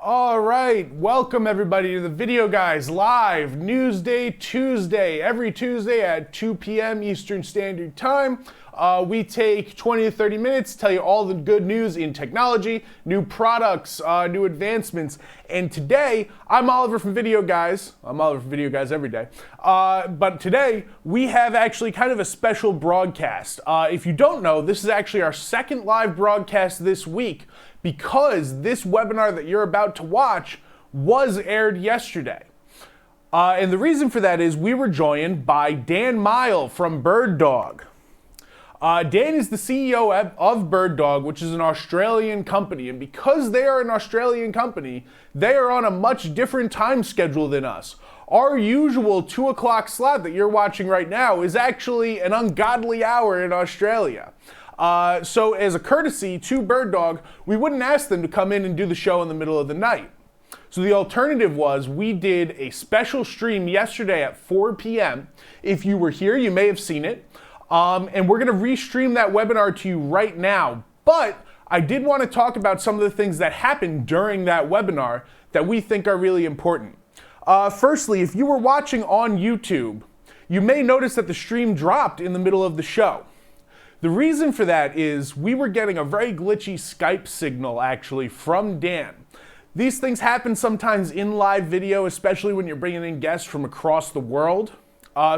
All right, welcome everybody to the Video Guys Live Newsday Tuesday. Every Tuesday at 2 p.m. Eastern Standard Time. We take 20 to 30 minutes to tell you all the good news in technology, new products, new advancements. And today, I'm Oliver from Video Guys. I'm Oliver from Video Guys every day. But today, we have actually kind of a special broadcast. If you don't know, this is actually our second live broadcast this week, because this webinar that you're about to watch was aired yesterday. And the reason for that is we were joined by Dan Miall from BirdDog. Dan is the CEO of BirdDog, which is an Australian company. And because they are an Australian company, they are on a much different time schedule than us. Our usual 2 o'clock slot that you're watching right now is actually an ungodly hour in Australia. So as a courtesy to BirdDog, we wouldn't ask them to come in and do the show in the middle of the night. So the alternative was we did a special stream yesterday at 4 p.m. If you were here, you may have seen it. And we're going to restream that webinar to you right now. But I did want to talk about some of the things that happened during that webinar that we think are really important. Firstly, if you were watching on YouTube, you may notice that the stream dropped in the middle of the show. The reason for that is we were getting a very glitchy Skype signal actually from Dan. These things happen sometimes in live video, especially when you're bringing in guests from across the world.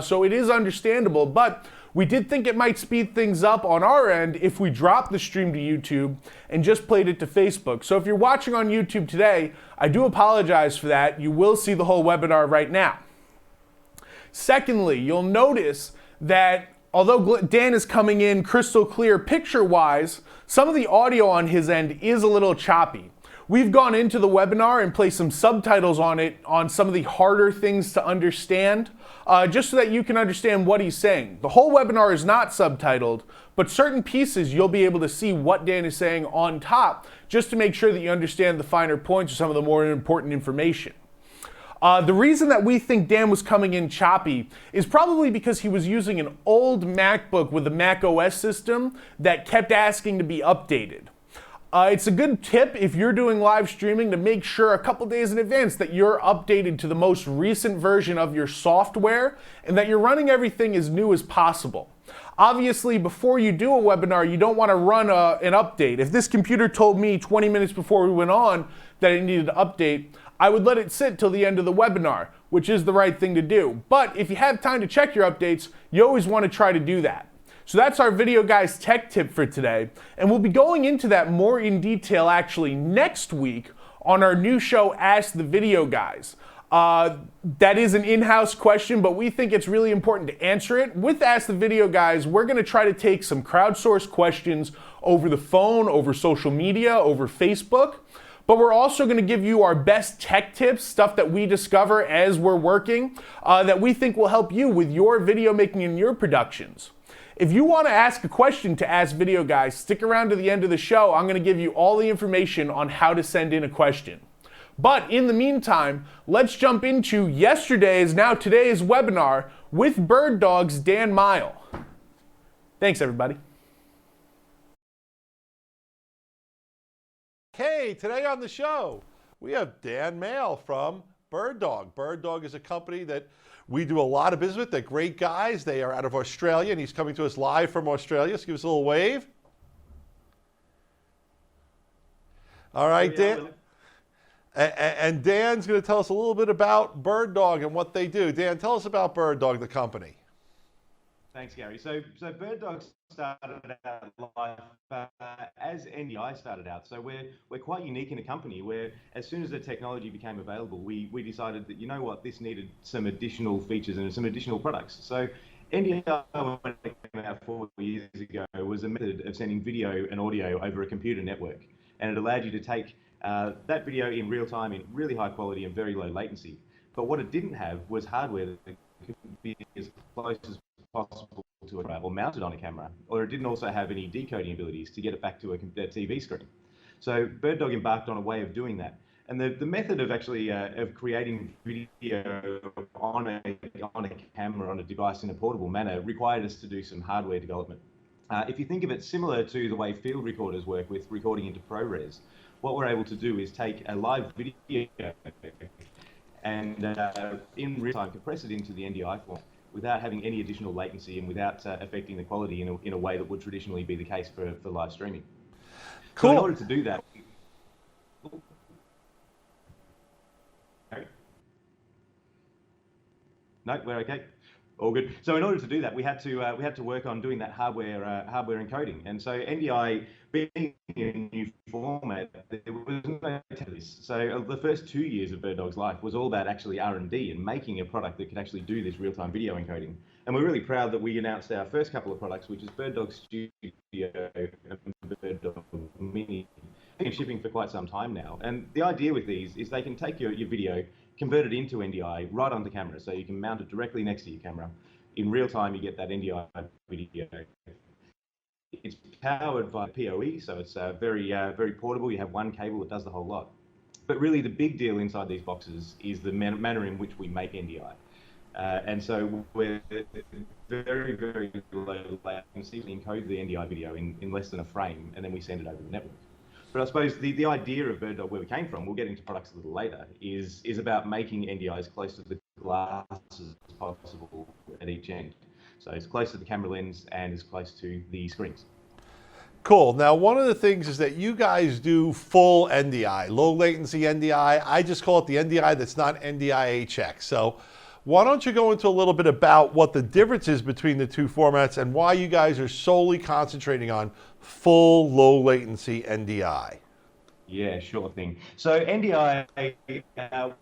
So it is understandable, but we did think it might speed things up on our end if we dropped the stream to YouTube and just played it to Facebook. So if you're watching on YouTube today, I do apologize for that. You will see the whole webinar right now. Secondly, you'll notice that although Dan is coming in crystal clear picture-wise, some of the audio on his end is a little choppy. We've gone into the webinar and placed some subtitles on it on some of the harder things to understand, just so that you can understand what he's saying. The whole webinar is not subtitled, but certain pieces you'll be able to see what Dan is saying on top, just to make sure that you understand the finer points or some of the more important information. The reason that we think Dan was coming in choppy is probably because he was using an old MacBook with a Mac OS system that kept asking to be updated. It's a good tip if you're doing live streaming to make sure a couple days in advance that you're updated to the most recent version of your software and that you're running everything as new as possible. Obviously, before you do a webinar, you don't want to run an update. If this computer told me 20 minutes before we went on that it needed to update, I would let it sit till the end of the webinar, which is the right thing to do. But if you have time to check your updates, you always want to try to do that. So that's our Video Guys tech tip for today. And we'll be going into that more in detail actually next week on our new show, Ask the Video Guys. That is an in-house question, but we think it's really important to answer it. With Ask the Video Guys, we're going to try to take some crowdsourced questions over the phone, over social media, over Facebook. But we're also going to give you our best tech tips, stuff that we discover as we're working, that we think will help you with your video making and your productions. If you want to ask a question to Ask Video Guys, stick around to the end of the show. I'm going to give you all the information on how to send in a question. But in the meantime, let's jump into yesterday's, now today's webinar with BirdDog's Dan Miall. Thanks, everybody. Hey, today on the show, we have Dan Miall from BirdDog. BirdDog is a company that we do a lot of business with. They're great guys. They are out of Australia, and he's coming to us live from Australia. So give us a little wave. All right, Dan. And Dan's going to tell us a little bit about BirdDog and what they do. Dan, tell us about BirdDog, the company. Thanks, Gary. So BirdDog started out life as NDI started out. So we're quite unique in a company where as soon as the technology became available, we decided that, you know what, this needed some additional features and some additional products. So NDI, when it came out 4 years ago, was a method of sending video and audio over a computer network. And it allowed you to take that video in real time in really high quality and very low latency. But what it didn't have was hardware that could be as close as possible to a camera or mounted on a camera, or it didn't also have any decoding abilities to get it back to a TV screen. So BirdDog embarked on a way of doing that. And the method of actually of creating video on a camera, on a device in a portable manner required us to do some hardware development. If you think of it similar to the way field recorders work with recording into ProRes, what we're able to do is take a live video and in real time compress it into the NDI form without having any additional latency and without affecting the quality in a way that would traditionally be the case for live streaming. Cool. So in order to do that, no, we're okay. All good. So in order to do that, we had to work on doing that hardware encoding. And so NDI being a new format, there was no to this. So the first 2 years of BirdDog's life was all about actually R&D and making a product that could actually do this real-time video encoding. And we're really proud that we announced our first couple of products, which is BirdDog Studio and BirdDog Mini. Been shipping for quite some time now. And the idea with these is they can take your video, convert it into NDI right onto camera, so you can mount it directly next to your camera. In real time, you get that NDI video. It's powered by PoE, so it's very portable. You have one cable that does the whole lot. But really, the big deal inside these boxes is the manner in which we make NDI. And so we're very, very low latency. We encode the NDI video in less than a frame, and then we send it over the network. But I suppose the idea of BirdDog, where we came from, we'll get into products a little later, is about making NDI as close to the glass as possible at each end. So as close to the camera lens and as close to the screens. Cool. Now, one of the things is that you guys do full NDI, low latency NDI. I just call it the NDI that's not NDI HX. So why don't you go into a little bit about what the difference is between the two formats and why you guys are solely concentrating on full low latency NDI? Yeah, sure thing. So NDI,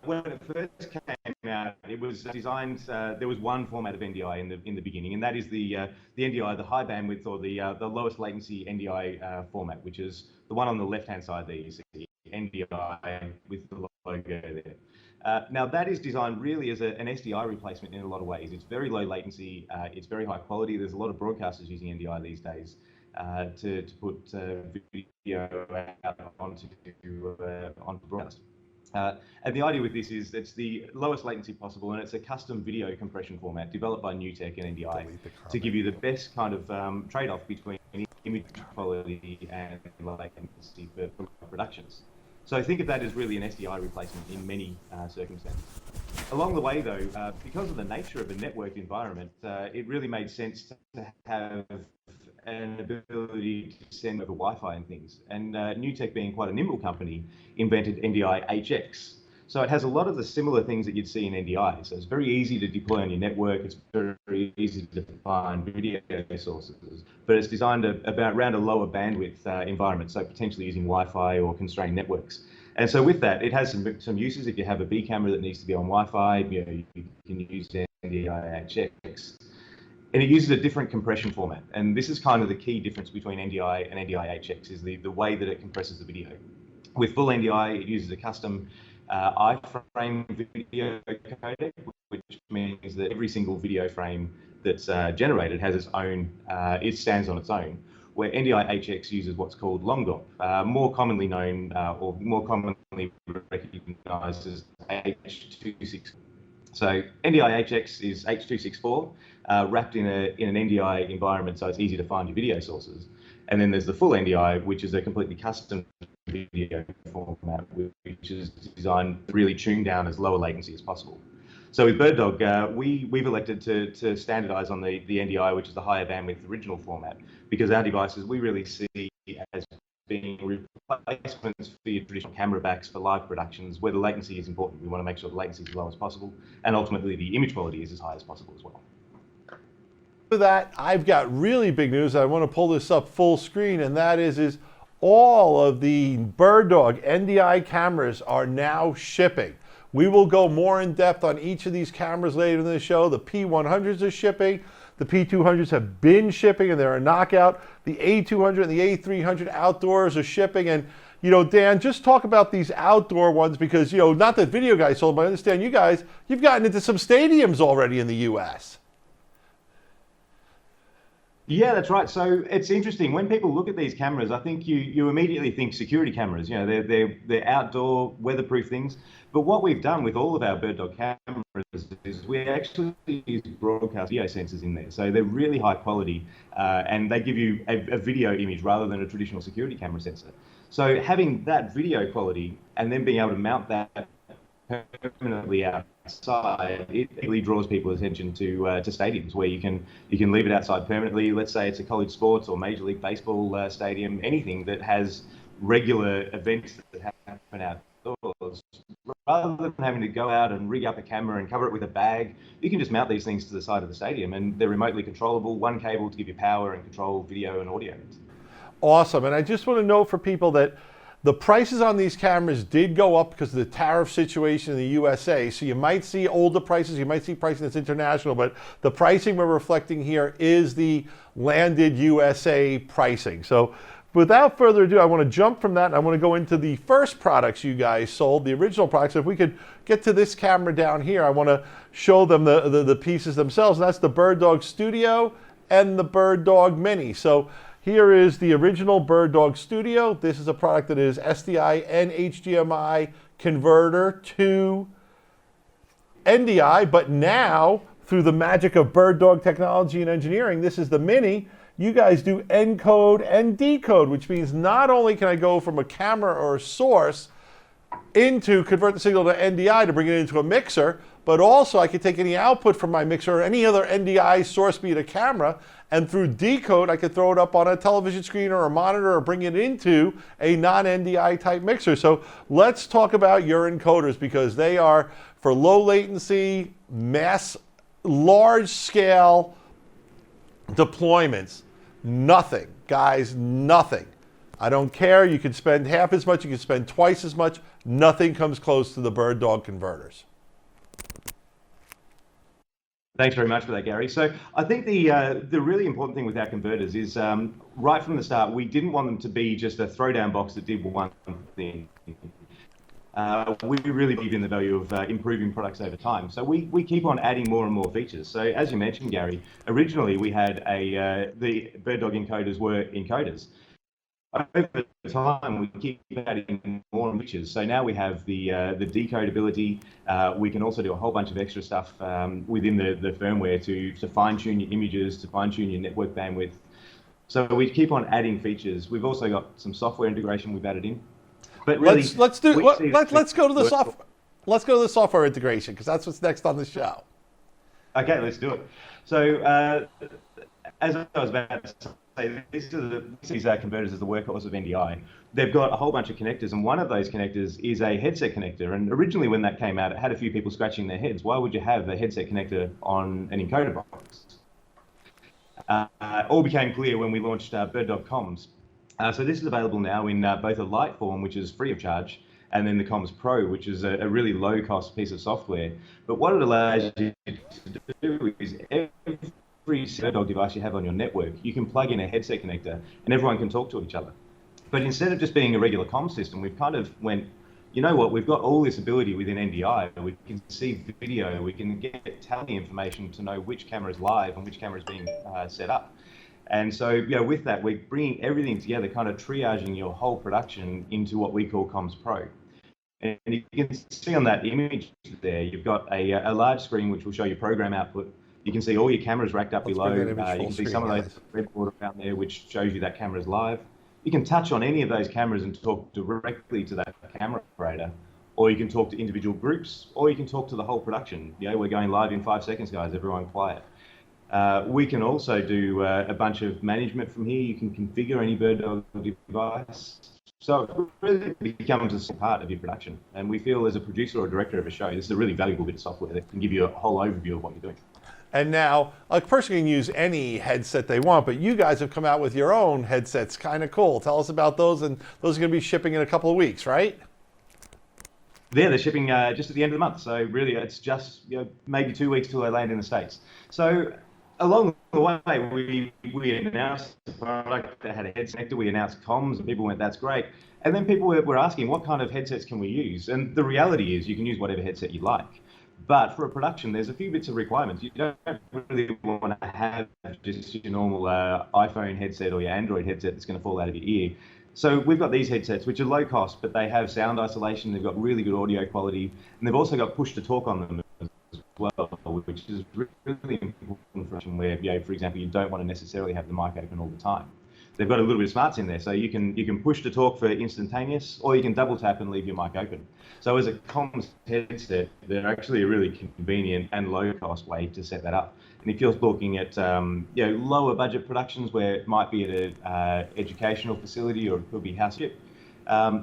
when it first came out, it was designed. There was one format of NDI in the beginning, and that is the NDI, the high bandwidth or the lowest latency NDI format, which is the one on the left-hand side there. You see NDI with the logo there. Now that is designed really as an SDI replacement in a lot of ways. It's very low latency, it's very high quality. There's a lot of broadcasters using NDI these days to put video out onto broadcast. And the idea with this is it's the lowest latency possible, and it's a custom video compression format developed by NewTek and NDI to give you the best kind of trade-off between image quality and latency for productions. So think of that as really an SDI replacement in many circumstances. Along the way, though, because of the nature of a networked environment, it really made sense to have an ability to send over Wi-Fi and things. And NewTek, being quite a nimble company, invented NDI HX. So it has a lot of the similar things that you'd see in NDI. So it's very easy to deploy on your network. It's very easy to find video sources, but it's designed around a lower bandwidth environment, so potentially using Wi-Fi or constrained networks. And so with that, it has some uses. If you have a B camera that needs to be on Wi-Fi, you can use NDI HX. And it uses a different compression format. And this is kind of the key difference between NDI and NDI HX, is the way that it compresses the video. With full NDI, it uses a custom iframe video codec, which means that every single video frame that's generated has its own, it stands on its own, where NDI HX uses what's called LongDOP, more commonly known or more commonly recognized as H.264. So NDI HX is H.264 wrapped in an NDI environment, so it's easy to find your video sources. And then there's the full NDI, which is a completely custom video format, which is designed really tuned down as lower latency as possible. So with BirdDog, we've elected to standardize on the NDI, which is the higher bandwidth original format, because our devices we really see as being replacements for your traditional camera backs for live productions where the latency is important. We want to make sure the latency is as low as possible, and ultimately the image quality is as high as possible as well. For that, I've got really big news. I want to pull this up full screen, and that is all of the BirdDog NDI cameras are now shipping. We will go more in depth on each of these cameras later in the show. The P100s are shipping. The P200s have been shipping and they're a knockout. The A200 and the A300 outdoors are shipping. And, you know, Dan, just talk about these outdoor ones because, you know, not that Videoguys sold, but I understand you guys, you've gotten into some stadiums already in the US. Yeah, that's right. So it's interesting when people look at these cameras. I think you immediately think security cameras. You know, they're outdoor, weatherproof things. But what we've done with all of our BirdDog cameras is we actually use broadcast video sensors in there. So they're really high quality, and they give you a video image rather than a traditional security camera sensor. So having that video quality and then being able to mount that permanently outside, it really draws people's attention to stadiums where you can leave it outside permanently. Let's say it's a college sports or Major League Baseball stadium, anything that has regular events that happen outdoors. Rather than having to go out and rig up a camera and cover it with a bag, you can just mount these things to the side of the stadium, and they're remotely controllable. One cable to give you power and control video and audio. Awesome. And I just want to note for people that the prices on these cameras did go up because of the tariff situation in the USA. So you might see older prices, you might see pricing that's international, but the pricing we're reflecting here is the landed USA pricing. So without further ado, I want to jump from that and I want to go into the first products you guys sold, the original products. If we could get to this camera down here, I want to show them the pieces themselves. And that's the BirdDog Studio and the BirdDog Mini. So here is the original BirdDog Studio. This is a product that is SDI and HDMI converter to NDI, but now through the magic of BirdDog technology and engineering, this is the Mini. You guys do encode and decode, which means not only can I go from a camera or a source into convert the signal to NDI to bring it into a mixer, but also I can take any output from my mixer or any other NDI source, be it a camera, and through decode, I can throw it up on a television screen or a monitor or bring it into a non-NDI type mixer. So let's talk about your encoders because they are for low latency, large scale deployments. Nothing, guys, nothing. I don't care. You can spend half as much, you can spend twice as much. Nothing comes close to the BirdDog converters. Thanks very much for that, Gary. So I think the really important thing with our converters is right from the start, we didn't want them to be just a throwdown box that did one thing. We really believe in the value of improving products over time. So we keep on adding more and more features. So as you mentioned, Gary, originally we had the BirdDog encoders were encoders. Over time, we keep adding more features. So now we have the decodability. We can also do a whole bunch of extra stuff within the firmware to fine-tune your images, to fine-tune your network bandwidth. So we keep on adding features. We've also got some software integration we've added in. But really, let's go to the software integration because that's what's next on the show. Okay, let's do it. So as I was about to say, these converters is the workhorse of NDI. They've got a whole bunch of connectors, and one of those connectors is a headset connector. And originally, when that came out, it had a few people scratching their heads. Why would you have a headset connector on an encoder box? All became clear when we launched BirdDog Comms. So this is available now in both a light form, which is free of charge, and then the Comms Pro, which is a really low-cost piece of software. But what it allows you to do is every BirdDog device you have on your network, you can plug in a headset connector, and everyone can talk to each other. But instead of just being a regular comms system, we've kind of went, you know what, we've got all this ability within NDI. We can see video, we can get tally information to know which camera is live and which camera is being set up. And so, you know, with that, we're bringing everything together, kind of triaging your whole production into what we call Comms Pro. And you can see on that image there, you've got a large screen which will show you program output. You can see all your cameras racked up below. You can see some of those red border around there, which shows you that camera's live. You can touch on any of those cameras and talk directly to that camera operator, or you can talk to individual groups, or you can talk to the whole production. You know, we're going live in 5 seconds, guys. Everyone quiet. We can also do a bunch of management from here. You can configure any BirdDog device. So it really becomes a part of your production. And we feel as a producer or director of a show, this is a really valuable bit of software that can give you a whole overview of what you're doing. And now, a person can use any headset they want, but you guys have come out with your own headsets. Kind of cool. Tell us about those, and those are going to be shipping in a couple of weeks, right? They're shipping just at the end of the month. So really, it's just maybe 2 weeks till they land in the States. So along the way, we announced a product that had a headset connector. We announced comms, and people went, "That's great." And then people were asking, "What kind of headsets can we use?" And the reality is, you can use whatever headset you like. But for a production, there's a few bits of requirements. You don't really want to have just your normal iPhone headset or your Android headset that's going to fall out of your ear. So we've got these headsets, which are low cost, but they have sound isolation, they've got really good audio quality, and they've also got push to talk on them as well, which is really important for us where, for example, you don't want to necessarily have the mic open all the time. They've got a little bit of smarts in there, so you can push to talk for instantaneous, or you can double tap and leave your mic open. So as a comms headset, they're actually a really convenient and low cost way to set that up. And if you're looking at lower budget productions where it might be at an educational facility or it could be housekeeping,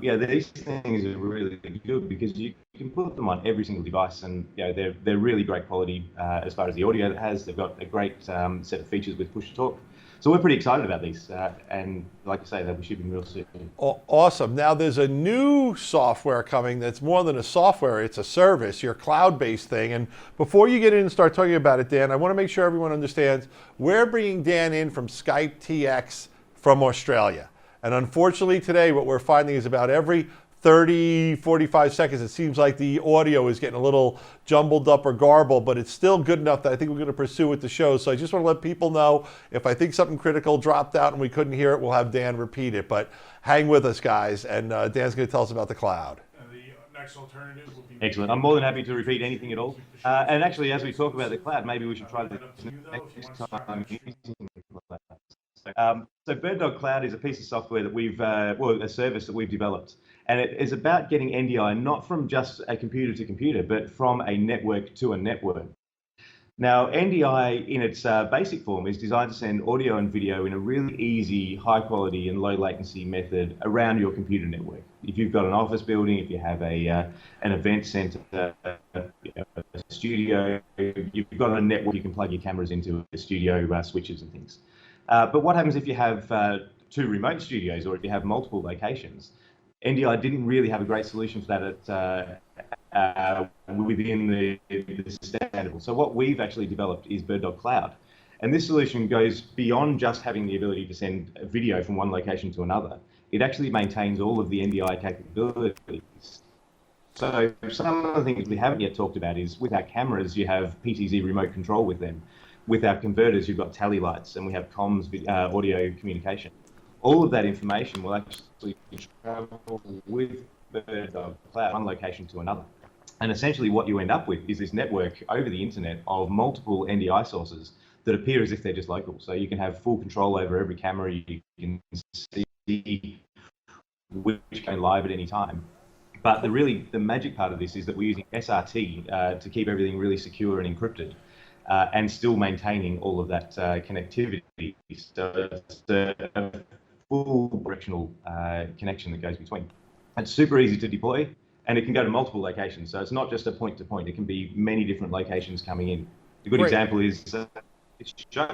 these things are really good because you can put them on every single device, and they're really great quality as far as the audio it has. They've got a great set of features with push to talk. So we're pretty excited about these, and like I say, they'll be shipping real soon. Awesome. Now there's a new software coming that's more than a software, it's a service, your cloud-based thing. And before you get in and start talking about it, Dan, I want to make sure everyone understands we're bringing Dan in from Skype TX from Australia. And unfortunately today, what we're finding is about every 30, 45 seconds, it seems like the audio is getting a little jumbled up or garbled, but it's still good enough that I think we're going to pursue with the show. So I just want to let people know if I think something critical dropped out and we couldn't hear it, we'll have Dan repeat it. But hang with us, guys, and Dan's going to tell us about the cloud. The next alternative will be... Excellent. I'm more than happy to repeat anything at all. And actually, as we talk about the cloud, maybe we should try this next time. So BirdDog Cloud is a piece of software that we've, a service that we've developed. And it is about getting NDI not from just a computer to computer, but from a network to a network. Now, NDI in its basic form is designed to send audio and video in a really easy, high quality and low latency method around your computer network. If you've got an office building, if you have an event center, a studio, you've got a network you can plug your cameras into, the studio switches and things. But what happens if you have two remote studios or if you have multiple locations? NDI didn't really have a great solution for that within the standard. So what we've actually developed is BirdDog Cloud. And this solution goes beyond just having the ability to send a video from one location to another. It actually maintains all of the NDI capabilities. So some of the things we haven't yet talked about is with our cameras, you have PTZ remote control with them. With our converters, you've got tally lights, and we have comms audio communication. All of that information will actually travel with BirdDog Cloud one location to another. And essentially what you end up with is this network over the internet of multiple NDI sources that appear as if they're just local. So you can have full control over every camera, you can see which going live at any time. But the magic part of this is that we're using SRT to keep everything really secure and encrypted. And still maintaining all of that connectivity. So it's a full directional connection that goes between. It's super easy to deploy, and it can go to multiple locations. So it's not just a point to point. It can be many different locations coming in. A good example is it's show.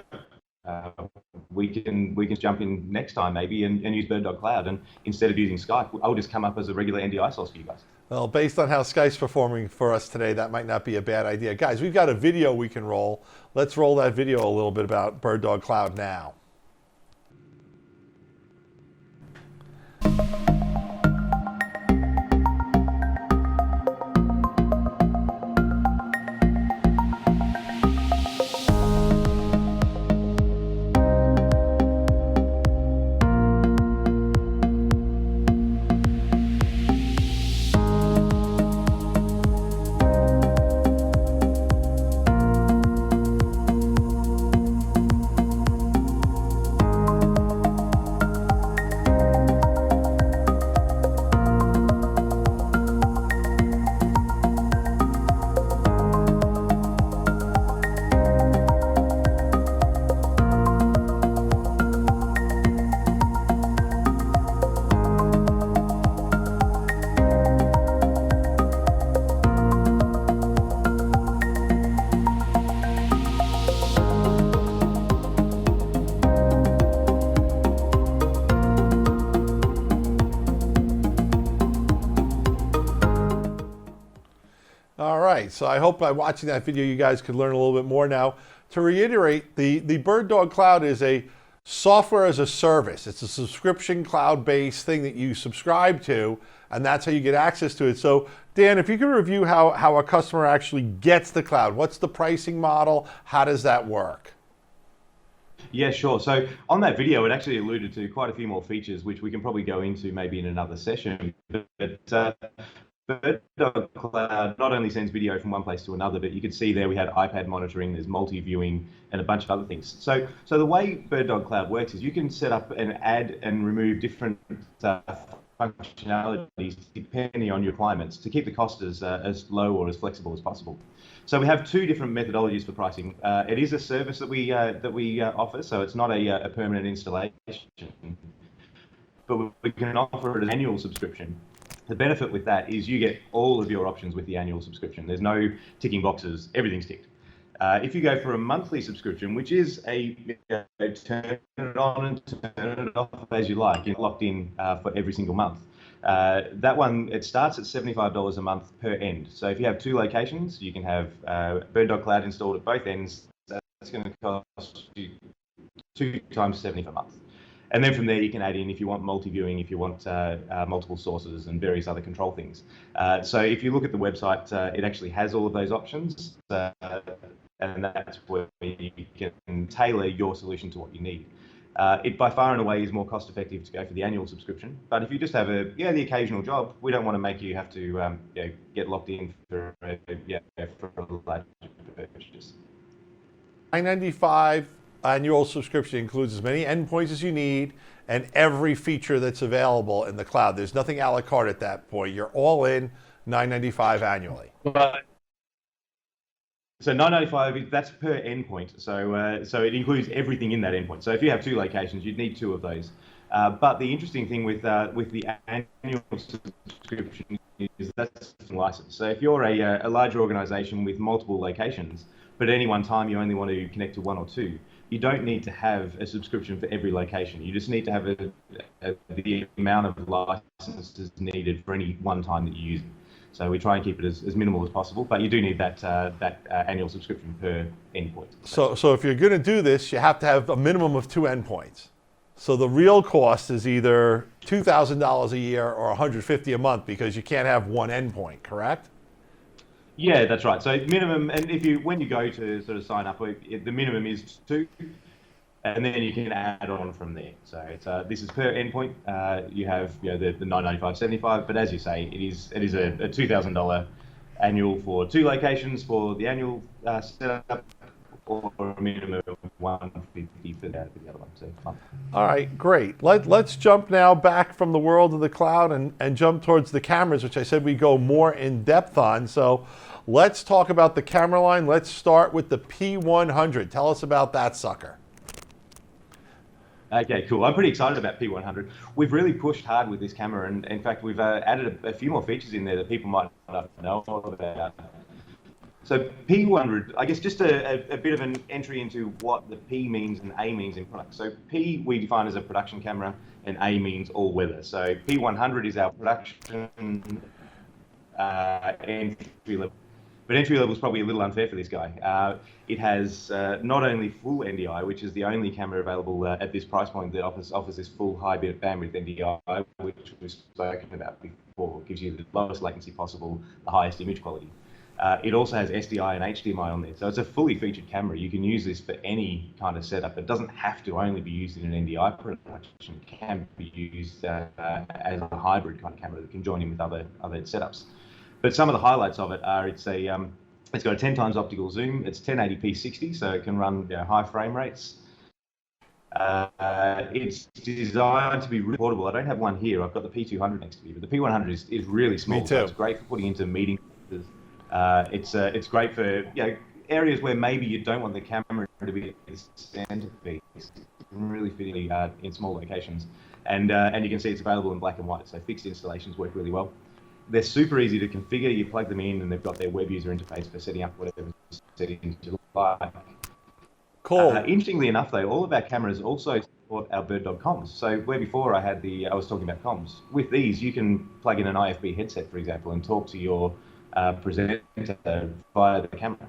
We can jump in next time maybe and use BirdDog Cloud, and instead of using Skype, I'll just come up as a regular NDI source for you guys. Well, based on how Skype's performing for us today, that might not be a bad idea. Guys, we've got a video we can roll. Let's roll that video a little bit about BirdDog Cloud now. All right, so I hope by watching that video you guys could learn a little bit more. Now, to reiterate, the BirdDog Cloud is a software as a service. It's a subscription cloud-based thing that you subscribe to, and that's how you get access to it. So Dan, if you could review how a customer actually gets the cloud, what's the pricing model? How does that work? Yeah, sure. So on that video, it actually alluded to quite a few more features, which we can probably go into maybe in another session. But BirdDog Cloud not only sends video from one place to another, but you can see there we had iPad monitoring, there's multi-viewing, and a bunch of other things. So the way BirdDog Cloud works is you can set up and add and remove different functionalities depending on your requirements to keep the cost as low or as flexible as possible. So we have two different methodologies for pricing. It is a service that we offer, so it's not a permanent installation, but we can offer it as an annual subscription. The benefit with that is you get all of your options with the annual subscription. There's no ticking boxes, everything's ticked. If you go for a monthly subscription, which is turn it on and turn it off as you like, you're locked in for every single month. That one, it starts at $75 a month per end. So if you have two locations, you can have BirdDog Cloud installed at both ends. That's going to cost you 2 times 70 per month. And then from there, you can add in if you want multi-viewing, if you want multiple sources and various other control things. So if you look at the website, it actually has all of those options. And that's where you can tailor your solution to what you need. It by far and away is more cost effective to go for the annual subscription. But if you just have the occasional job, we don't want to make you have to get locked in for a large purchase. $9.95 annual subscription includes as many endpoints as you need and every feature that's available in the cloud. There's nothing a la carte at that point. You're all in $9.95 annually. So $9.95, that's per endpoint. So it includes everything in that endpoint. So if you have two locations, you'd need two of those. But the interesting thing with the annual subscription is that's a license. So if you're a larger organization with multiple locations, but at any one time you only want to connect to one or two, you don't need to have a subscription for every location. You just need to have the amount of licenses needed for any one time that you use it. So we try and keep it as minimal as possible, but you do need that annual subscription per endpoint. So if you're going to do this, you have to have a minimum of 2 endpoints. So the real cost is either $2,000 a year or $150 a month because you can't have one endpoint, correct? Yeah, that's right. So minimum, and when you go to sort of sign up, the minimum is 2, and then you can add on from there. So it's this is per endpoint. You have the $9.95, $75, but as you say, it is a $2,000 annual for 2 locations for the annual setup, or a minimum of $150 for the other one. So fun. All right, great. Let's jump now back from the world of the cloud and jump towards the cameras, which I said we go more in depth on. So let's talk about the camera line. Let's start with the P100. Tell us about that sucker. Okay, cool. I'm pretty excited about P100. We've really pushed hard with this camera, and in fact, we've added a few more features in there that people might not know about. So P100, I guess just a bit of an entry into what the P means and A means in product. So P we define as a production camera, and A means all weather. So P100 is our production entry level. But entry level is probably a little unfair for this guy. It has not only full NDI, which is the only camera available at this price point that offers this full high bandwidth NDI, which we've spoken about before, gives you the lowest latency possible, the highest image quality. It also has SDI and HDMI on there, so it's a fully featured camera. You can use this for any kind of setup. It doesn't have to only be used in an NDI production. It can be used as a hybrid kind of camera that can join in with other setups. But some of the highlights of it are it's got a 10 times optical zoom. It's 1080p 60, so it can run high frame rates. It's designed to be really portable. I don't have one here. I've got the P200 next to me, but the P100 is really small. Me too. So it's great for putting into meetings. It's great for areas where maybe you don't want the camera to be the centerpiece. It can really fit in small locations, and you can see it's available in black and white. So fixed installations work really well. They're super easy to configure. You plug them in, and they've got their web user interface for setting up whatever settings you like. Cool. Interestingly enough, though, all of our cameras also support our BirdDog comms. So where before I was talking about comms. With these, you can plug in an IFB headset, for example, and talk to your presenter via the camera.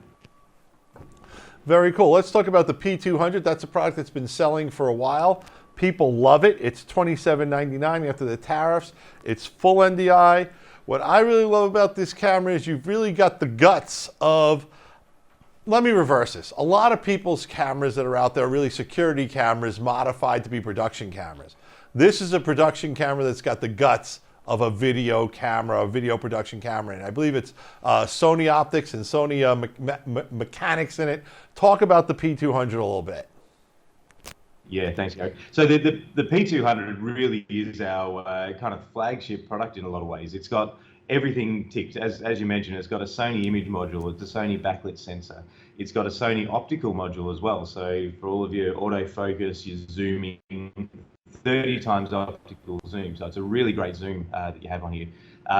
Very cool. Let's talk about the P200. That's a product that's been selling for a while. People love it. It's $27.99 after the tariffs. It's full NDI. What I really love about this camera is you've really got the guts of, let me reverse this. A lot of people's cameras that are out there are really security cameras modified to be production cameras. This is a production camera that's got the guts of a video camera, a video production camera. And I believe it's Sony optics and Sony mechanics in it. Talk about the P200 a little bit. Yeah, thanks, Gary. So the P200 really is our kind of flagship product in a lot of ways. It's got everything ticked. As you mentioned, it's got a Sony image module, it's a Sony backlit sensor. It's got a Sony optical module as well. So for all of your autofocus, your zooming, 30 times optical zoom. So it's a really great zoom that you have on here.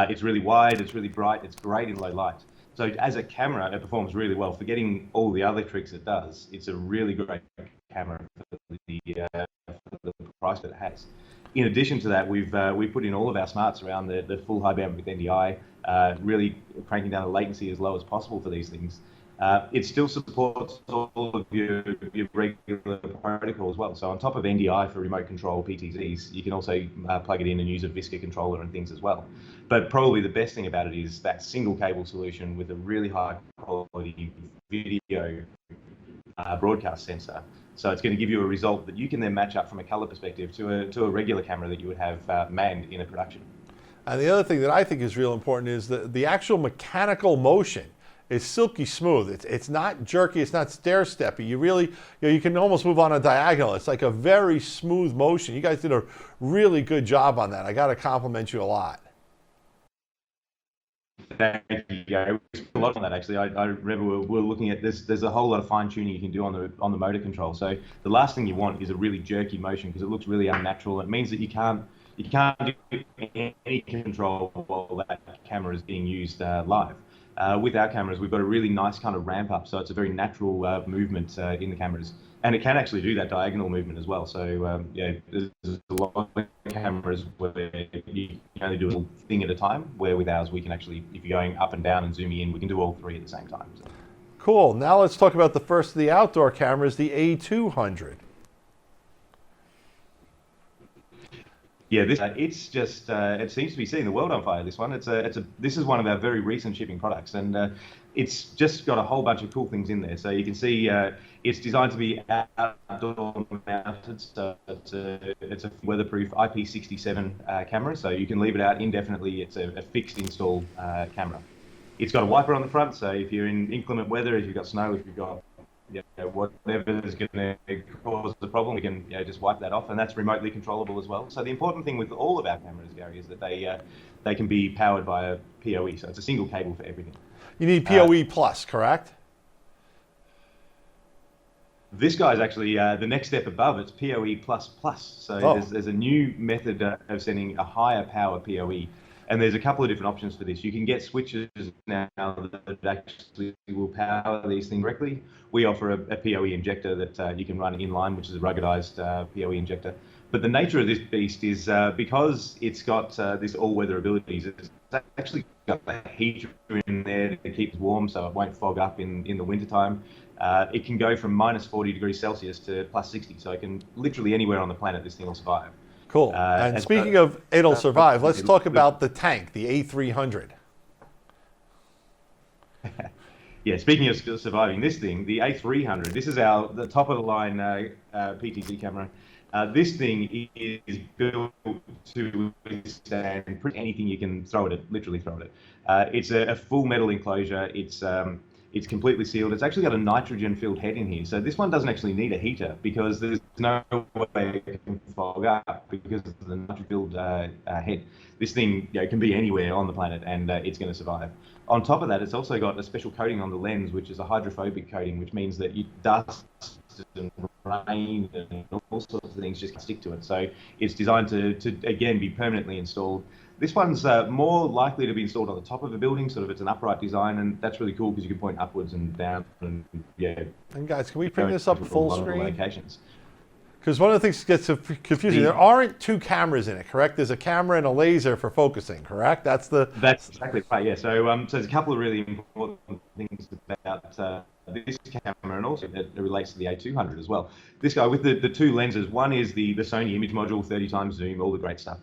It's really wide, it's really bright, it's great in low light. So as a camera, it performs really well. Forgetting all the other tricks it does, it's a really great camera for the price that it has. In addition to that, we've put in all of our smarts around the full high bandwidth NDI, really cranking down the latency as low as possible for these things. It still supports all of your regular protocol as well. So on top of NDI for remote control PTZs, you can also plug it in and use a Visca controller and things as well. But probably the best thing about it is that single cable solution with a really high quality video broadcast sensor. So it's going to give you a result that you can then match up from a color perspective to a regular camera that you would have manned in a production. And the other thing that I think is real important is the actual mechanical motion is silky smooth. It's not jerky, it's not stair-steppy. You really, you can almost move on a diagonal. It's like a very smooth motion. You guys did a really good job on that. I got to compliment you a lot. Thank you, Gary. We spent a lot on that actually. I remember we were looking at this. There's a whole lot of fine tuning you can do on the motor control. So the last thing you want is a really jerky motion because it looks really unnatural. It means that you can't do any control while that camera is being used live. With our cameras, we've got a really nice kind of ramp up, so it's a very natural movement in the cameras. And it can actually do that diagonal movement as well. So yeah, there's a lot of cameras where you can only do a little thing at a time, where with ours we can actually, if you're going up and down and zooming in, we can do all three at the same time. So. Cool. Now let's talk about the first of the outdoor cameras, the A200. Yeah, this it's just it seems to be setting the world on fire. This one, this is one of our very recent shipping products, and it's just got a whole bunch of cool things in there. So you can see it's designed to be outdoor mounted, so it's a weatherproof IP67 camera, so you can leave it out indefinitely. It's a fixed install camera. It's got a wiper on the front, so if you're in inclement weather, if you've got snow, if you've got whatever is going to cause the problem, we can just wipe that off, and that's remotely controllable as well. So the important thing with all of our cameras, Gary, is that they can be powered by a PoE, so it's a single cable for everything. You need PoE plus, correct? This guy's actually the next step above. It's PoE plus plus. So there's a new method of sending a higher power PoE. And there's a couple of different options for this. You can get switches now that actually will power these things directly. We offer a PoE injector that you can run inline, which is a ruggedized PoE injector. But the nature of this beast is because it's got this all-weather abilities, it's actually got a heater in there to keep it warm so it won't fog up in the wintertime. It can go from minus 40 degrees Celsius to plus 60, so it can literally anywhere on the planet this thing will survive. Cool. And speaking of it'll survive, let's talk about the tank, the A300. Yeah, speaking of surviving this thing, the A300, this is the top of the line PTZ camera. This thing is built to withstand pretty anything you can throw at it, literally throw at it. It's a full metal enclosure. It's completely sealed. It's actually got a nitrogen-filled head in here. So this one doesn't actually need a heater because there's no way it can fog up because of the nitrogen-filled head. This thing can be anywhere on the planet and it's going to survive. On top of that, it's also got a special coating on the lens, which is a hydrophobic coating, which means that dust and rain and all sorts of things just stick to it. So it's designed to again, be permanently installed. This one's more likely to be installed on the top of a building, sort of it's an upright design, and that's really cool because you can point upwards and down and And guys, can we bring this up full screen? Locations. Because one of the things that gets confusing, there aren't two cameras in it, correct? There's a camera and a laser for focusing, correct? That's exactly right, yeah. So there's a couple of really important things about this camera, and also it relates to the A200 as well. This guy with the two lenses, one is the Sony image module, 30 times zoom, all the great stuff.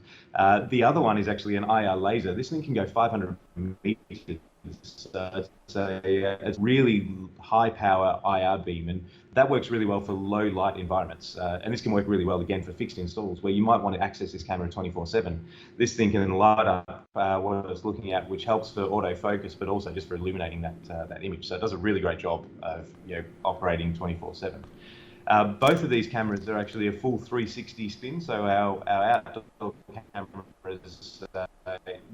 The other one is actually an IR laser. This thing can go 500 meters. It's really high power IR beam, and that works really well for low light environments. And this can work really well again for fixed installs where you might want to access this camera 24/7. This thing can light up what I was looking at, which helps for autofocus, but also just for illuminating that image. So it does a really great job of operating 24/7. Both of these cameras are actually a full 360 spin, so our outdoor cameras,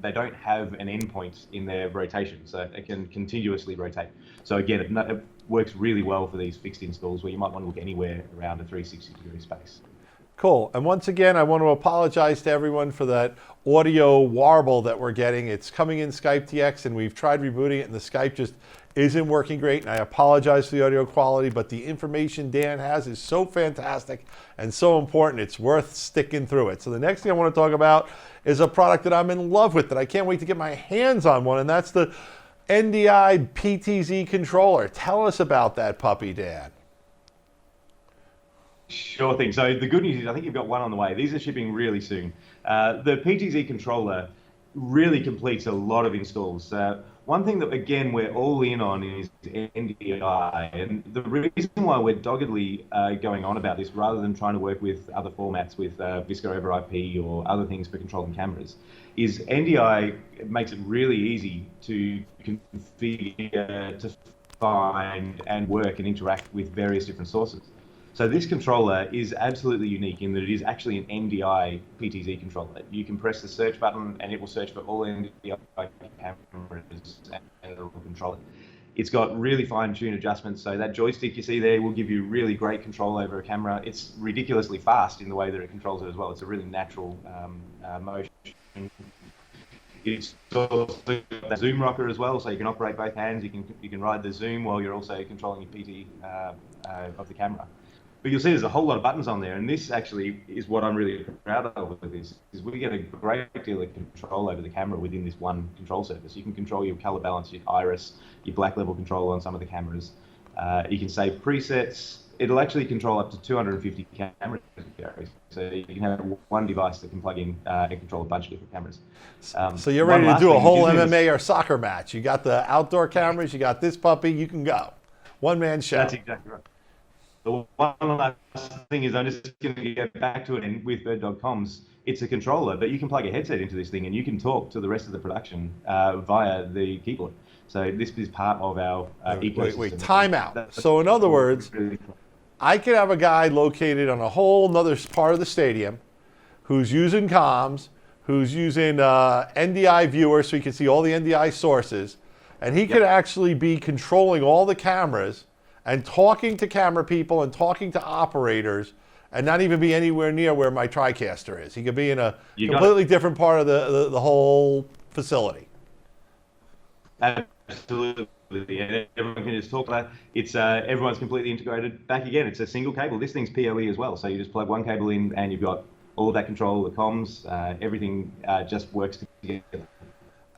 they don't have an endpoint in their rotation, so it can continuously rotate. So again, it works really well for these fixed installs where you might want to look anywhere around a 360-degree space. Cool. And once again, I want to apologize to everyone for that audio warble that we're getting. It's coming in Skype TX, and we've tried rebooting it, and the Skype just isn't working great. And I apologize for the audio quality, but the information Dan has is so fantastic and so important, it's worth sticking through it. So the next thing I want to talk about is a product that I'm in love with, that I can't wait to get my hands on one, and that's the NDI PTZ controller. Tell us about that puppy, Dan. Sure thing. So the good news is I think you've got one on the way. These are shipping really soon. The PTZ controller really completes a lot of installs. One thing that, again, we're all in on is NDI. And the reason why we're doggedly going on about this rather than trying to work with other formats with Visco over IP or other things for controlling cameras is NDI makes it really easy to configure, to find and work and interact with various different sources. So this controller is absolutely unique in that it is actually an NDI PTZ controller. You can press the search button and it will search for all NDI cameras and it will control it. It's got really fine-tuned adjustments, so that joystick you see there will give you really great control over a camera. It's ridiculously fast in the way that it controls it as well. It's a really natural motion. It's also got that zoom rocker as well, so you can operate both hands. You can ride the zoom while you're also controlling your PT of the camera. But you'll see there's a whole lot of buttons on there, and this actually is what I'm really proud of with this, is we get a great deal of control over the camera within this one control surface. You can control your color balance, your iris, your black level control on some of the cameras. You can save presets. It'll actually control up to 250 cameras, so you can have one device that can plug in and control a bunch of different cameras. So you're ready to do a whole MMA or soccer match. You got the outdoor cameras, you got this puppy, you can go. One-man show. That's exactly right. The one last thing is I'm just going to get back to it, and with BirdDog Comms, it's a controller, but you can plug a headset into this thing and you can talk to the rest of the production via the keyboard. So this is part of our ecosystem. Wait, time out. So in other words, I could have a guy located on a whole nother part of the stadium who's using comms, who's using NDI viewer so he can see all the NDI sources, and he could actually be controlling all the cameras and talking to camera people and talking to operators and not even be anywhere near where my TriCaster is. He could be in a completely different part of the whole facility. Absolutely. And everyone can just talk about it. It's everyone's completely integrated. Back again, it's a single cable. This thing's PoE as well. So you just plug one cable in and you've got all of that control, the comms, everything just works together.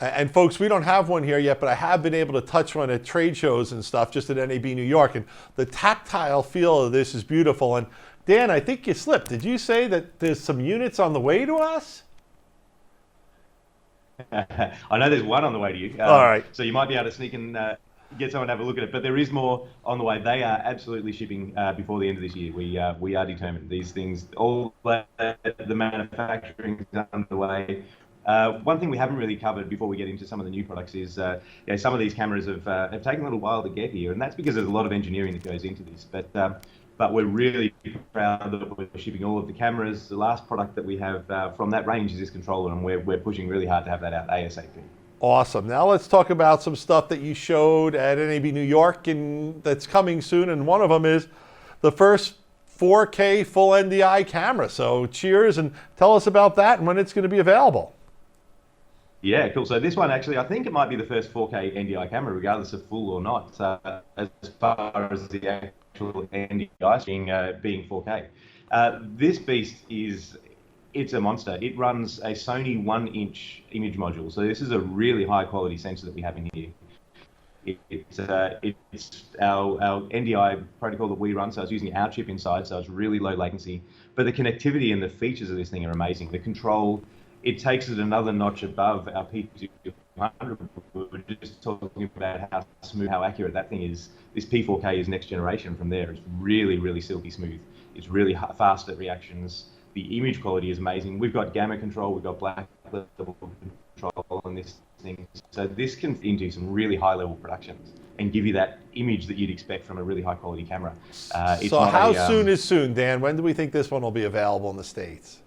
And folks, we don't have one here yet, but I have been able to touch one at trade shows and stuff, just at NAB New York. And the tactile feel of this is beautiful. And Dan, I think you slipped. Did you say that there's some units on the way to us? I know there's one on the way to you. All right. So you might be able to sneak and get someone to have a look at it. But there is more on the way. They are absolutely shipping before the end of this year. We are determined. These things, all the manufacturing is underway. One thing we haven't really covered before we get into some of the new products is some of these cameras have taken a little while to get here, and that's because there's a lot of engineering that goes into this. But we're really proud that we're shipping all of the cameras. The last product that we have from that range is this controller, and we're pushing really hard to have that out ASAP. Awesome. Now let's talk about some stuff that you showed at NAB New York and that's coming soon, and one of them is the first 4K full NDI camera. So cheers, and tell us about that and when it's going to be available. Yeah, cool. So this one actually, I think it might be the first 4K NDI camera, regardless of full or not, as far as the actual NDI being 4K. This beast it's a monster. It runs a Sony 1-inch image module. So this is a really high quality sensor that we have in here. It's our NDI protocol that we run, so it's using our chip inside, so it's really low latency. But the connectivity and the features of this thing are amazing. The control, it takes it another notch above our P200. We're just talking about how smooth, how accurate that thing is. This P4K is next generation from there. It's really, really silky smooth. It's really fast at reactions. The image quality is amazing. We've got gamma control, we've got black level control on this thing. So this can fit into some really high level productions and give you that image that you'd expect from a really high quality camera. So how soon is soon, Dan? When do we think this one will be available in the States?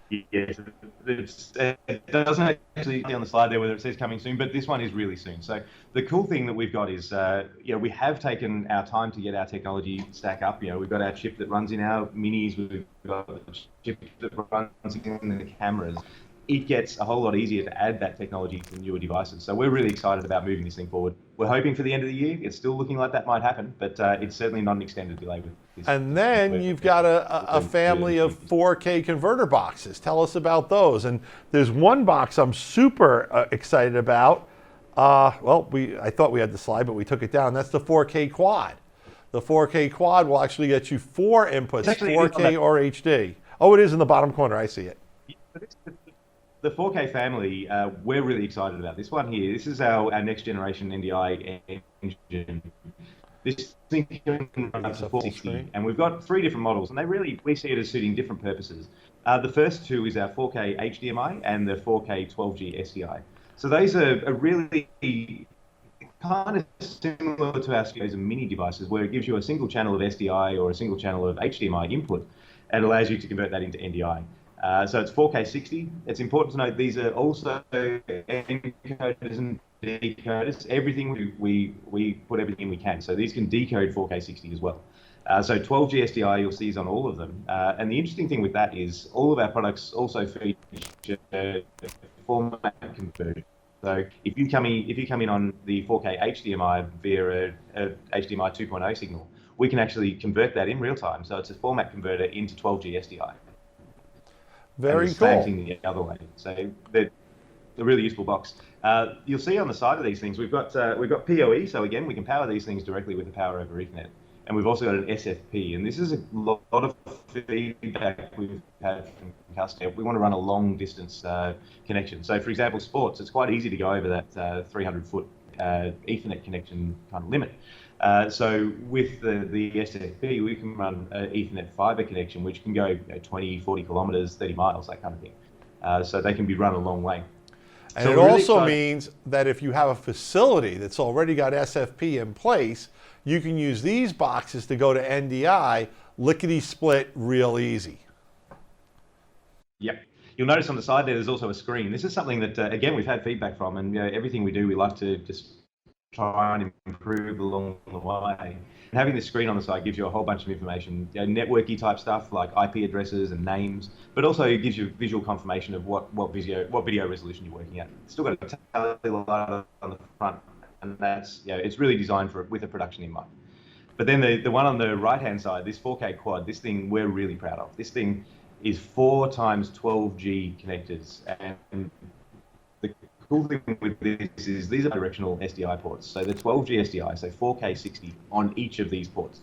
Yes, it doesn't actually be on the slide there whether it says coming soon, but this one is really soon. So the cool thing that we've got is, we have taken our time to get our technology stack up. We've got our chip that runs in our minis, we've got a chip that runs in the cameras. It gets a whole lot easier to add that technology to newer devices. So we're really excited about moving this thing forward. We're hoping for the end of the year. It's still looking like that might happen, but it's certainly not an extended delay with this. And then you've got a family of 4K converter boxes. Tell us about those. And there's one box I'm super excited about. I thought we had the slide, but we took it down. That's the 4K quad. The 4K quad will actually get you 4 inputs, 4K or HD. Oh, it is in the bottom corner. I see it. The 4K family, we're really excited about this one here. This is our next generation NDI engine. This thing can run up to 460, and we've got 3 different models, and we see it as suiting different purposes. The first 2 is our 4K HDMI and the 4K 12G SDI. So those are really kind of similar to our studios and mini devices, where it gives you a single channel of SDI or a single channel of HDMI input, and allows you to convert that into NDI. So it's 4K 60. It's important to note these are also encoders and decoders. Everything we put everything in we can. So these can decode 4K 60 as well. So 12G SDI you'll see is on all of them. And the interesting thing with that is all of our products also feature format conversion. So if you come in on the 4K HDMI via a HDMI 2.0 signal, we can actually convert that in real time. So it's a format converter into 12G SDI. Very cool. cool. Same thing the other way. So they're a really useful box. You'll see on the side of these things we've got PoE. So again, we can power these things directly with the power over Ethernet, and we've also got an SFP. And this is a lot of feedback we've had from customers. We want to run a long distance connection. So for example, sports, it's quite easy to go over that 300-foot Ethernet connection kind of limit. So with the SFP, we can run an Ethernet fiber connection, which can go 20, 40 kilometers, 30 miles, that kind of thing. So they can be run a long way. And so it also means that if you have a facility that's already got SFP in place, you can use these boxes to go to NDI, lickety-split, real easy. Yep. You'll notice on the side there's also a screen. This is something that, again, we've had feedback from, and everything we do, we like to just try and improve along the way. And having this screen on the side gives you a whole bunch of information, networky type stuff like IP addresses and names, but also it gives you visual confirmation of what video resolution you're working at. It's still got a tally light on the front, and that's it's really designed with a production in mind. But then the one on the right hand side, this 4K quad, this thing we're really proud of. This thing is 4 times 12G connectors, and the cool thing with this is these are directional SDI ports. So the 12G SDI, so 4K 60 on each of these ports.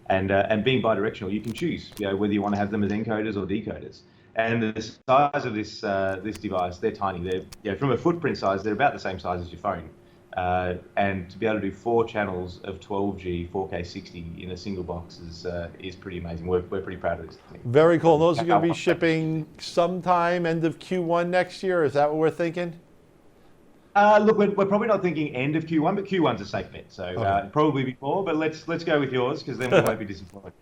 And being bidirectional, you can choose whether you want to have them as encoders or decoders. And the size of this device, they're tiny. They're from a footprint size, they're about the same size as your phone. And to be able to do 4 channels of 12G 4K 60 in a single box is pretty amazing. We're pretty proud of this thing. Very cool. Those are going to be shipping sometime end of Q1 next year. Is that what we're thinking? Look, we're probably not thinking end of Q1, but Q1's a safe bet. So okay. Probably before, but let's go with yours, because then we won't be disappointed.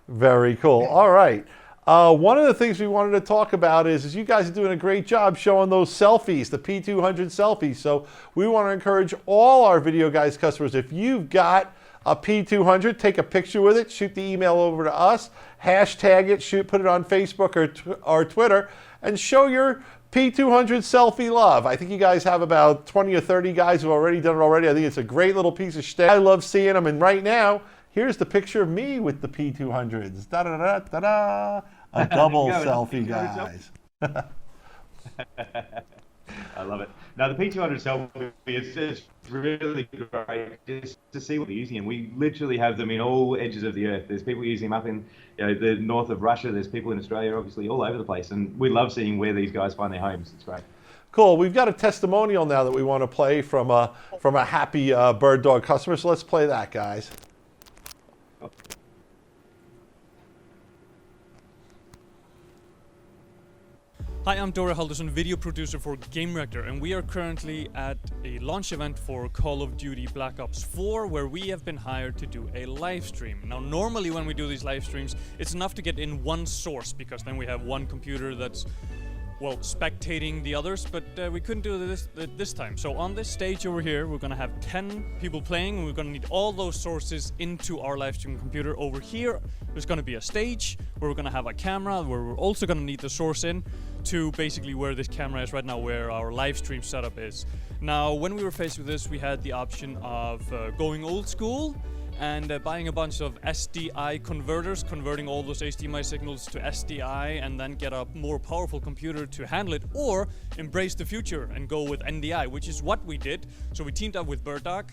Very cool. All right. One of the things we wanted to talk about is you guys are doing a great job showing those selfies, the P200 selfies. So we want to encourage all our Videoguys customers, if you've got a P200, take a picture with it, shoot the email over to us, hashtag it, put it on Facebook or Twitter, and show your P200 selfie love. I think you guys have about 20 or 30 guys who have already done it already. I think it's a great little piece of shit. I love seeing them, and right now, here's the picture of me with the P200s. Da-da-da-da-da. A double selfie, guys. I love it. Now the P200 selfie, it's really great just to see what they're using, and we literally have them in all edges of the earth. There's people using them up in the north of Russia. There's people in Australia, obviously, all over the place, and we love seeing where these guys find their homes. It's great. Cool. We've got a testimonial now that we want to play from a happy BirdDog customer. So let's play that, guys. Hi, I'm Dora Halderson, video producer for Game Reactor, and we are currently at a launch event for Call of Duty Black Ops 4, where we have been hired to do a live stream. Now, normally when we do these live streams, it's enough to get in one source, because then we have one computer that's, well, spectating the others, but we couldn't do this time. So on this stage over here, we're gonna have 10 people playing, and we're gonna need all those sources into our live stream computer. Over here, there's gonna be a stage where we're gonna have a camera, where we're also gonna need the source in to basically where this camera is right now, where our live stream setup is. Now, when we were faced with this, we had the option of going old school and buying a bunch of SDI converters, converting all those HDMI signals to SDI and then get a more powerful computer to handle it, or embrace the future and go with NDI, which is what we did. So we teamed up with BirdDog,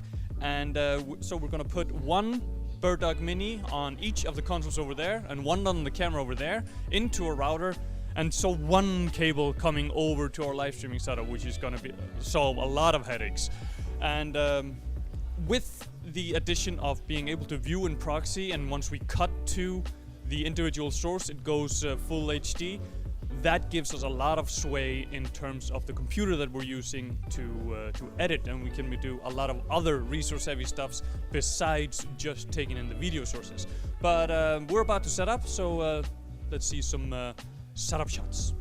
and so we're gonna put one BirdDog Mini on each of the consoles over there and one on the camera over there into a router, and so one cable coming over to our live streaming setup, which is gonna solve a lot of headaches. And with the addition of being able to view in proxy, and once we cut to the individual source, it goes full HD. That gives us a lot of sway in terms of the computer that we're using to edit, and we can do a lot of other resource-heavy stuffs besides just taking in the video sources. But we're about to set up, so let's see some setup shots.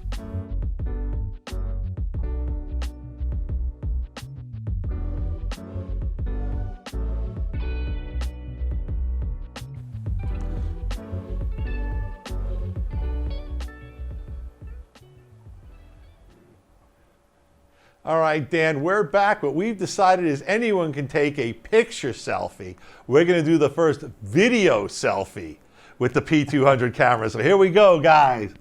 All right, Dan, we're back. What we've decided is anyone can take a picture selfie. We're going to do the first video selfie with the P200 camera. So here we go, guys.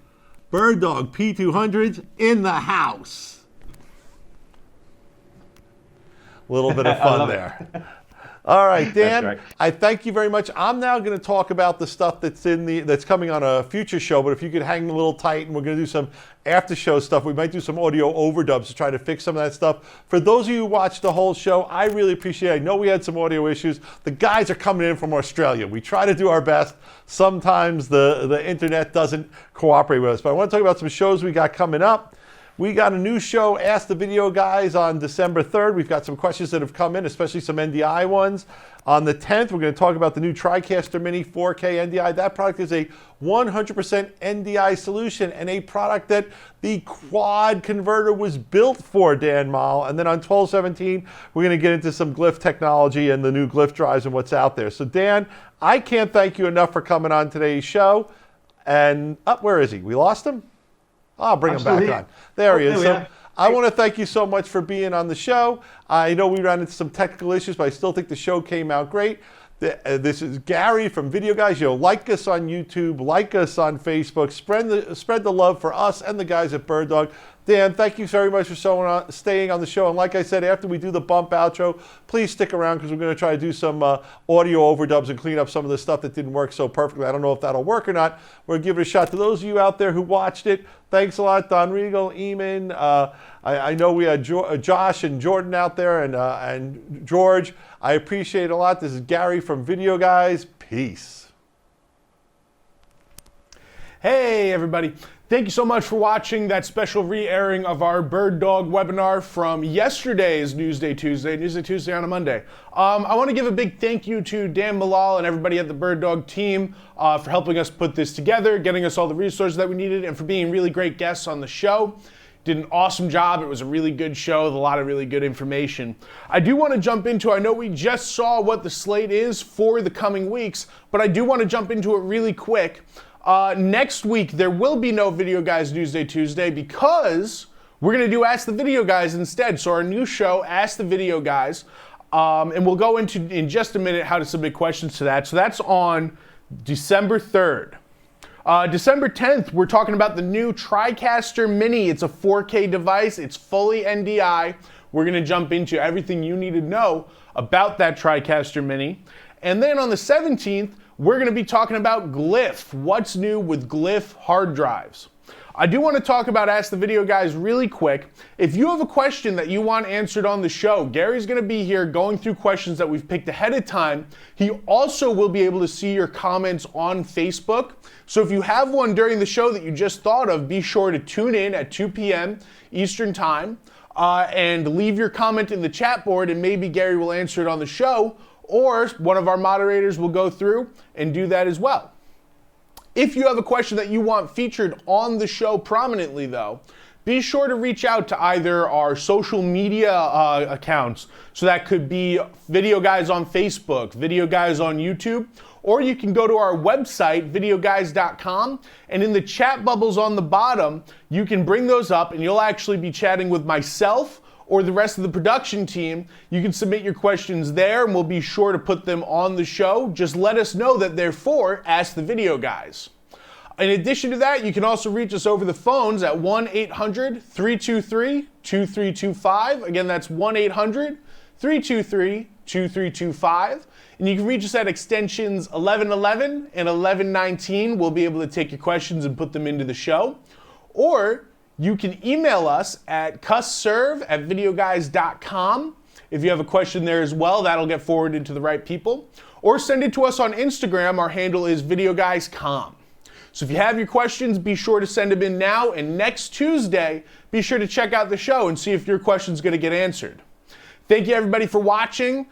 BirdDog P200s in the house. A little bit of fun there. All right, Dan, right. I thank you very much. I'm now going to talk about the stuff that's coming on a future show, but if you could hang a little tight, and we're going to do some after show stuff. We might do some audio overdubs to try to fix some of that stuff. For those of you who watched the whole show, I really appreciate it. I know we had some audio issues. The guys are coming in from Australia. We try to do our best. Sometimes the internet doesn't cooperate with us, but I want to talk about some shows we got coming up. We got a new show, Ask the Video Guys, on December 3rd. We've got some questions that have come in, especially some NDI ones. On the 10th, we're going to talk about the new TriCaster Mini 4K NDI. That product is a 100% NDI solution and a product that the quad converter was built for, Dan Miall. And then on 12/17, we're going to get into some glyph technology and the new glyph drives and what's out there. So Dan, I can't thank you enough for coming on today's show. And where is he? We lost him? I'll bring him back on. There he is. So I want to thank you so much for being on the show. I know we ran into some technical issues, but I still think the show came out great. This is Gary from Videoguys. Like us on YouTube, like us on Facebook, spread the love for us and the guys at BirdDog. Dan, thank you very much for staying on the show. And like I said, after we do the bump outro, please stick around because we're going to try to do some audio overdubs and clean up some of the stuff that didn't work so perfectly. I don't know if that'll work or not. We're going to give it a shot. To those of you out there who watched it, thanks a lot, Don Regal, Eamon. I know we had Josh and Jordan out there and George. I appreciate it a lot. This is Gary from Videoguys. Peace. Hey, everybody. Thank you so much for watching that special re-airing of our BirdDog webinar from yesterday's Newsday Tuesday on a Monday. I want to give a big thank you to Dan Miall and everybody at the BirdDog team for helping us put this together, getting us all the resources that we needed, and for being really great guests on the show. Did an awesome job. It was a really good show with a lot of really good information. I do want to jump into, I know we just saw what the slate is for the coming weeks, but I do want to jump into it really quick. Next week, there will be no Video Guys Newsday Tuesday because we're going to do Ask the Video Guys instead. So our new show, Ask the Video Guys, and we'll go into in just a minute how to submit questions to that. So that's on December 3rd. December 10th, we're talking about the new TriCaster Mini. It's a 4K device. It's fully NDI. we're going to jump into everything you need to know about that TriCaster Mini. And then on the 17th, we're going to be talking about Glyph. What's new with Glyph hard drives? I do want to talk about Ask the Video Guys really quick. If you have a question that you want answered on the show, Gary's going to be here going through questions that we've picked ahead of time. He also will be able to see your comments on Facebook. So if you have one during the show that you just thought of, be sure to tune in at 2 p.m. Eastern Time and leave your comment in the chat board, and maybe Gary will answer it on the show, or one of our moderators will go through and do that as well. If you have a question that you want featured on the show prominently, though, be sure to reach out to either our social media accounts. So that could be Video Guys on Facebook, Video Guys on YouTube, or you can go to our website, videoguys.com, and in the chat bubbles on the bottom, you can bring those up and you'll actually be chatting with myself or the rest of the production team. You can submit your questions there and we'll be sure to put them on the show. Just let us know that they're for Ask the Video Guys. In addition to that, you can also reach us over the phones at 1-800-323-2325. Again, that's 1-800-323-2325. And you can reach us at extensions 1111 and 1119. We'll be able to take your questions and put them into the show. Or you can email us at cussserve@videoguys.com. If you have a question there as well, that'll get forwarded to the right people. Or send it to us on Instagram. Our handle is VideoGuysCom. So if you have your questions, be sure to send them in now. And next Tuesday, be sure to check out the show and see if your question's going to get answered. Thank you, everybody, for watching.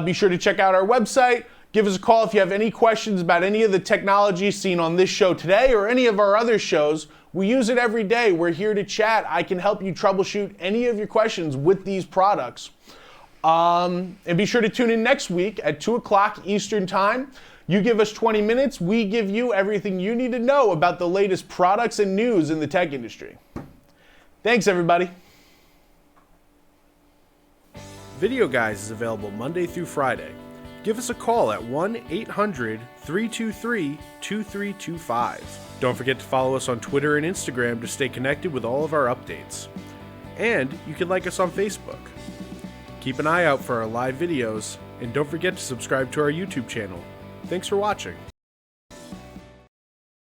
Be sure to check out our website. Give us a call if you have any questions about any of the technology seen on this show today or any of our other shows. We use it every day. We're here to chat. I can help you troubleshoot any of your questions with these products. And be sure to tune in next week at 2 o'clock Eastern Time. You give us 20 minutes. We give you everything you need to know about the latest products and news in the tech industry. Thanks, everybody. Video Guys is available Monday through Friday. Give us a call at 1-800-323-2325. Don't forget to follow us on Twitter and Instagram to stay connected with all of our updates. And you can like us on Facebook. Keep an eye out for our live videos, and don't forget to subscribe to our YouTube channel. Thanks for watching.